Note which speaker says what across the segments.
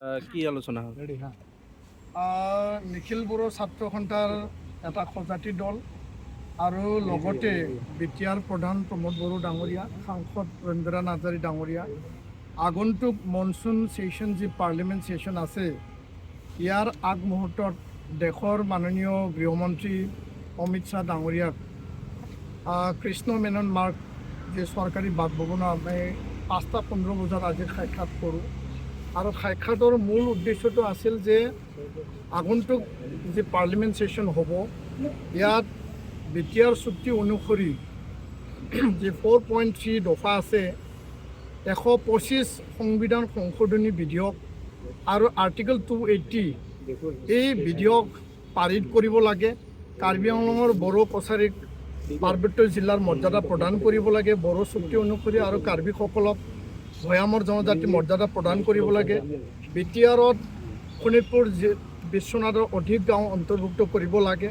Speaker 1: কি আলোচনা হ'ল?
Speaker 2: নিখিল বড়ো ছাত্ৰ সন্থাৰ এটা সজাতি দল আৰু লগতে বিটিআৰ প্ৰধান প্ৰমোদ বড়ো ডাঙৰীয়া, সাংসদ ৰবীন্দ্ৰ নাৰ্জাৰী ডাঙৰীয়া, আগন্তুক মনচুন ছেশ্যন যি পাৰ্লিমেণ্ট ছেশ্যন আছে, ইয়াৰ আগমুহূৰ্তত দেশৰ মাননীয় গৃহমন্ত্ৰী অমিত শ্বাহ ডাঙৰীয়াক কৃষ্ণ মেনন মাৰ্গ যি চৰকাৰী বাসভৱনত আমি 5:15 বজাত আজি সাক্ষাৎ কৰোঁ। আৰু সাক্ষাতৰ মূল উদ্দেশ্যটো আছিল যে আগন্তুক যি পাৰ্লিমেণ্ট ছেশ্যন হ'ব, ইয়াত বিটিআৰ চুক্তি অনুসৰি যি 4.3 দফা আছে, 125 সংবিধান সংশোধনী বিধেয়ক আৰু আৰ্টিকল 280 এই বিধেয়ক পাৰিত কৰিব লাগে। কাৰ্বি আংলঙৰ বড়ো কছাৰীক পাৰ্বত্য জিলাৰ মৰ্যাদা প্ৰদান কৰিব লাগে বড়ো চুক্তি অনুসৰি, আৰু কাৰ্বিসকলক ভৈয়ামৰ জনজাতি মৰ্যাদা প্ৰদান কৰিব লাগে। বিটিআৰত শোণিতপুৰ বিশ্বনাথৰ অধিক গাঁও অন্তৰ্ভুক্ত কৰিব লাগে।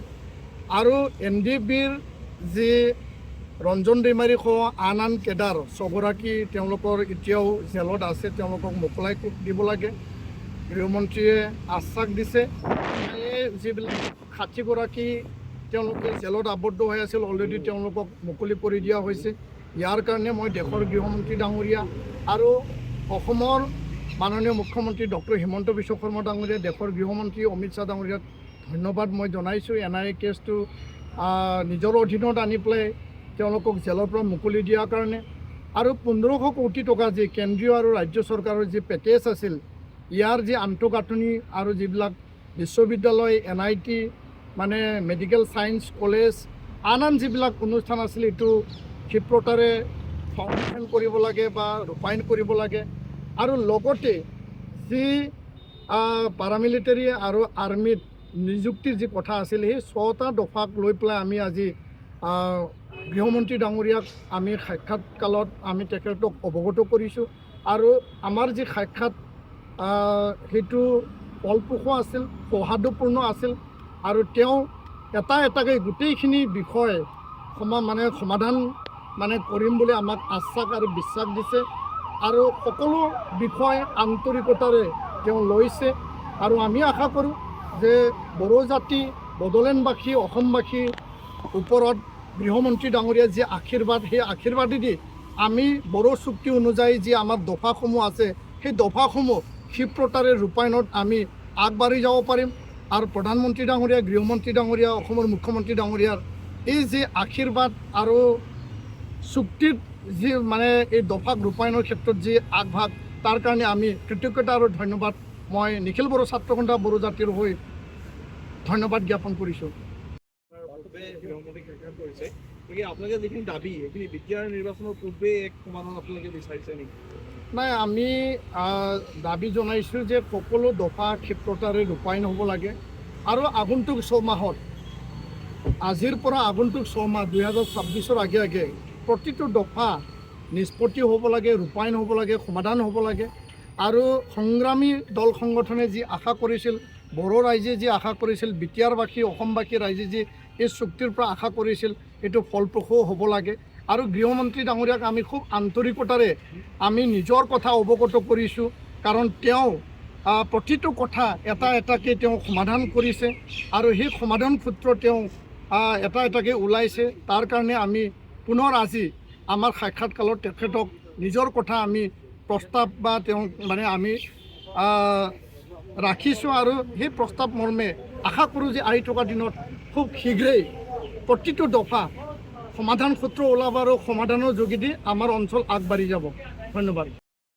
Speaker 2: আৰু NDBৰ যি ৰঞ্জন দৈমাৰী সহ আন কেডাৰ 6গৰাকী তেওঁলোকৰ এতিয়াও জেলত আছে, তেওঁলোকক মোকলাই দিব লাগে। গৃহমন্ত্ৰীয়ে আশ্বাস দিছে এই যিবিলাক 60গৰাকী তেওঁলোকে জেলত আবদ্ধ হৈ আছিল, অলৰেডি তেওঁলোকক মুকলি কৰি দিয়া হৈছে। ইয়াৰ কাৰণে মই দেশৰ গৃহমন্ত্ৰী ডাঙৰীয়া আৰু অসমৰ মাননীয় মুখ্যমন্ত্ৰী ডক্টৰ হিমন্ত বিশ্ব শৰ্মা ডাঙৰীয়া, দেশৰ গৃহমন্ত্ৰী অমিত শ্বাহ ডাঙৰীয়াক ধন্যবাদ মই জনাইছোঁ। NIA কেছটো নিজৰ অধীনত আনি পেলাই তেওঁলোকক জেলৰ পৰা মুকলি দিয়াৰ কাৰণে। আৰু 1500 কোটি টকা যি কেন্দ্ৰীয় আৰু ৰাজ্য চৰকাৰৰ যি পেকেজ আছিল, ইয়াৰ যি আন্তঃগাঁথনি আৰু যিবিলাক বিশ্ববিদ্যালয়, NIT মানে মেডিকেল ছায়েন্স কলেজ, আন যিবিলাক অনুষ্ঠান আছিল, এইটো ক্ষিপ্ৰতাৰে ফাউণ্ডেশ্যন কৰিব লাগে বা ৰূপায়ণ কৰিব লাগে। আৰু লগতে যি পাৰামিলিটাৰী আৰু আৰ্মিত নিযুক্তিৰ যি কথা আছিল, সেই 6টা দফাক লৈ পেলাই আমি আজি গৃহমন্ত্ৰী ডাঙৰীয়াক আমি সাক্ষাৎকালত আমি তেখেতক অৱগত কৰিছোঁ। আৰু আমাৰ যি সাক্ষাৎ সেইটো ফলপ্ৰসূ আছিল, সৌহাৰ্দ্যপূৰ্ণ আছিল। আৰু তেওঁ এটাকৈ গোটেইখিনি বিষয় সমাধান কৰিম বুলি আমাক আশ্বাস আৰু বিশ্বাস দিছে। আৰু সকলো বিষয় আন্তৰিকতাৰে তেওঁ লৈছে। আৰু আমি আশা কৰোঁ যে বড়ো জাতি, বড়োলেণ্ডবাসী, অসমবাসীৰ ওপৰত গৃহমন্ত্ৰী ডাঙৰীয়াৰ যি আশীৰ্বাদ, সেই আশীৰ্বাদেদি আমি বড়ো চুক্তি অনুযায়ী যি আমাৰ দফাসমূহ আছে, সেই দফাসমূহ ক্ষিপ্ৰতাৰে ৰূপায়ণত আমি আগবাঢ়ি যাব পাৰিম। আৰু প্ৰধানমন্ত্ৰী ডাঙৰীয়া, গৃহমন্ত্ৰী ডাঙৰীয়া, অসমৰ মুখ্যমন্ত্ৰী ডাঙৰীয়াৰ এই যি আশীৰ্বাদ আৰু চুক্তিত যি এই দফাক ৰূপায়ণৰ ক্ষেত্ৰত যি আগভাগ, তাৰ কাৰণে আমি কৃতজ্ঞতা আৰু ধন্যবাদ মই নিখিল বড়ো ছাত্ৰ সন্থা বড়ো জাতিৰ হৈ ধন্যবাদ জ্ঞাপন কৰিছোঁ।
Speaker 1: আপোনালোকে যিখিনি দাবী, এইখিনি বিটিআৰ নিৰ্বাচনৰ পূৰ্বে এক সমাধান আপোনালোকে বিচাৰিছে নেকি?
Speaker 2: নাই, আমি দাবী জনাইছোঁ যে সকলো দফা ক্ষিপ্ৰতাৰে ৰূপায়ণ হ'ব লাগে। আৰু আগন্তুক 6 মাহত, আজিৰ পৰা আগন্তুক 6 মাহ 2026ৰ আগে প্ৰতিটো দফা নিষ্পত্তি হ'ব লাগে, ৰূপায়ণ হ'ব লাগে, সমাধান হ'ব লাগে। আৰু সংগ্ৰামী দল সংগঠনে যি আশা কৰিছিল, বড়ো ৰাইজে যি আশা কৰিছিল, বিটিআৰবাসী, অসমবাসী ৰাইজে যি এই চুক্তিৰ পৰা আশা কৰিছিল, এইটো ফলপ্ৰসূ হ'ব লাগে। আৰু গৃহমন্ত্ৰী ডাঙৰীয়াক আমি খুব আন্তৰিকতাৰে আমি নিজৰ কথা অৱগত কৰিছোঁ, কাৰণ তেওঁ প্ৰতিটো কথা এটাকৈ তেওঁ সমাধান কৰিছে। আৰু সেই সমাধান সূত্ৰ তেওঁ এটাকৈ ওলাইছে। তাৰ কাৰণে আমি পুনৰ আজি আমাৰ সাক্ষাৎকালত তেখেতক নিজৰ কথা আমি প্ৰস্তাৱ বা তেওঁ আমি ৰাখিছোঁ। আৰু সেই প্ৰস্তাৱ মৰ্মে আশা কৰোঁ যে আহি থকা দিনত খুব শীঘ্ৰেই প্ৰতিটো দফা সমাধান সূত্ৰ ওলাব আৰু সমাধানৰ যোগেদি আমাৰ অঞ্চল আগবাঢ়ি যাব। ধন্যবাদ।